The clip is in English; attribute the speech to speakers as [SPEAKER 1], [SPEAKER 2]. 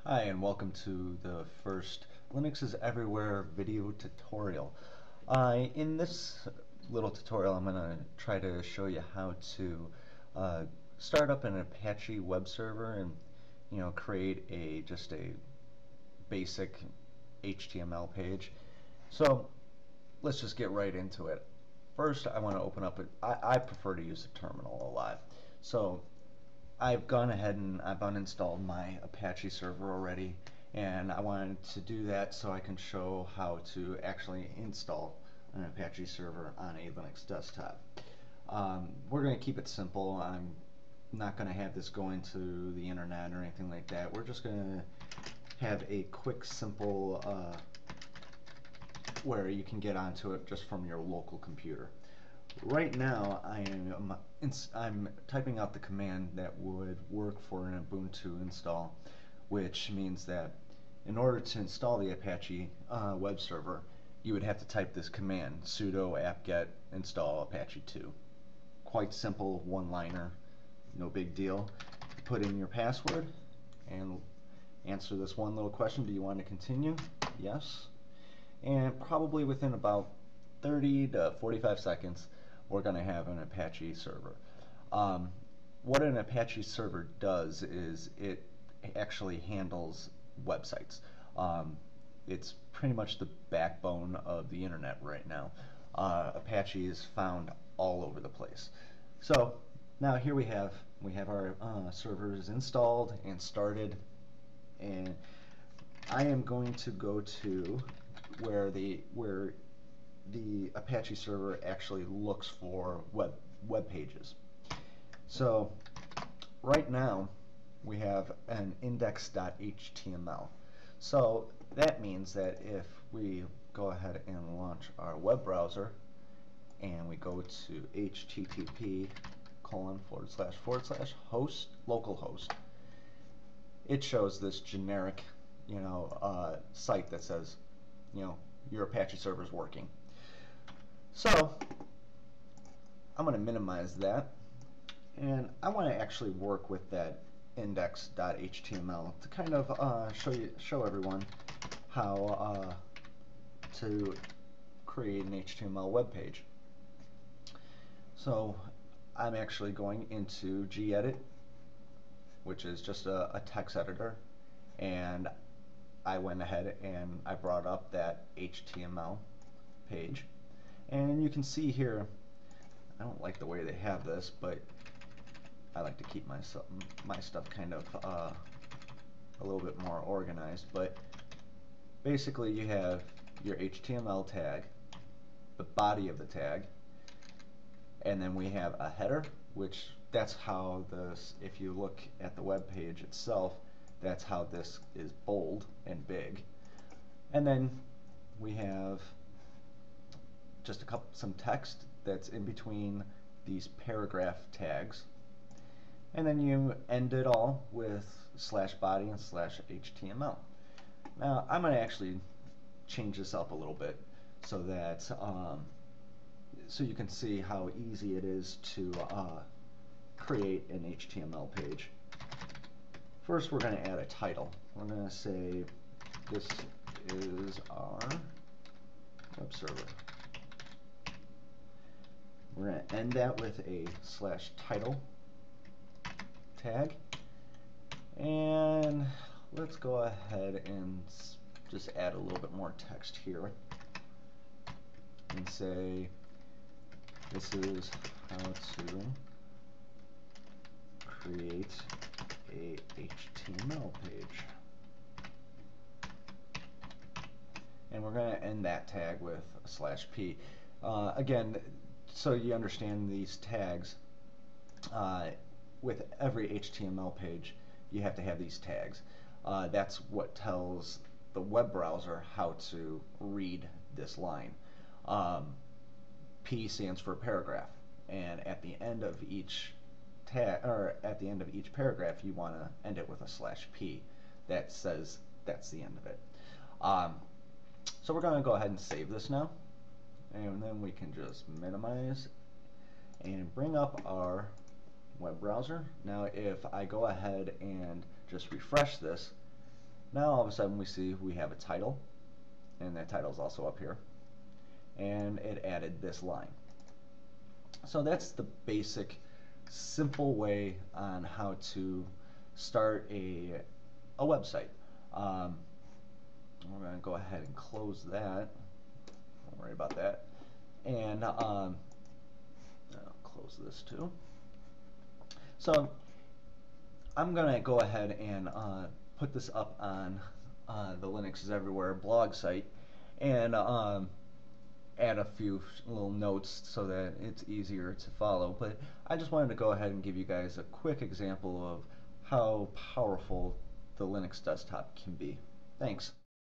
[SPEAKER 1] Hi, and welcome to the first Linux is Everywhere video tutorial. In this little tutorial, I'm going to try to show you how to start up an Apache web server and create just a basic HTML page. So let's just get right into it. First, I want to open up I prefer to use a terminal a lot. So I've gone ahead and I've uninstalled my Apache server already, and I wanted to do that so I can show how to actually install an Apache server on a Linux desktop. We're going to keep it simple. I'm not going to have this going to the internet or anything like that. We're just going to have a quick, simple where you can get onto it just from your local computer. Right now, I'm typing out the command that would work for an Ubuntu install, which means that in order to install the Apache web server, you would have to type this command: sudo apt-get install apache 2. Quite simple, one-liner, no big deal. Put in your password and answer this one little question: do you want to continue? Yes. And probably within about 30 to 45 seconds, we're going to have an Apache server. What an Apache server does is it actually handles websites. It's pretty much the backbone of the internet right now. Apache is found all over the place. So now here we have our servers installed and started, and I am going to go to where the Apache server actually looks for web pages. So right now we have an index.html. So that means that if we go ahead and launch our web browser and we go to http://host localhost, it shows this generic site that says your Apache server is working. So I'm going to minimize that, and I want to actually work with that index.html to kind of show everyone how to create an HTML web page. So I'm actually going into gedit, which is just a text editor, and I went ahead and I brought up that HTML page, and you can see here, I don't like the way they have this, but I like to keep my stuff kind of a little bit more organized. But basically you have your HTML tag, the body of the tag, and then we have a header, which that's how this, if you look at the web page itself, that's how this is bold and big. And then we have just some text that's in between these paragraph tags, and then you end it all with /body and /html. Now I'm going to actually change this up a little bit so that so you can see how easy it is to create an HTML page. First, we're going to add a title. We're going to say this is our web server. We're going to end that with a /title tag, and let's go ahead and just add a little bit more text here and say this is how to create a HTML page. And we're going to end that tag with a /p. Again, so you understand these tags, with every HTML page you have to have these tags. That's what tells the web browser how to read this line. P stands for paragraph, and at the end of each tag, or at the end of each paragraph, you want to end it with a /p. That says that's the end of it. So we're going to go ahead and save this now, and then we can just minimize and bring up our web browser. Now if I go ahead and just refresh this, Now all of a sudden we see we have a title, and that title is also up here, and it added this line. So that's the basic, simple way on how to start a website. We're going to go ahead and close that. Don't worry about that. And I'll close this too. So I'm going to go ahead and put this up on the Linux is Everywhere blog site, and add a few little notes so that it's easier to follow. But I just wanted to go ahead and give you guys a quick example of how powerful the Linux desktop can be. Thanks.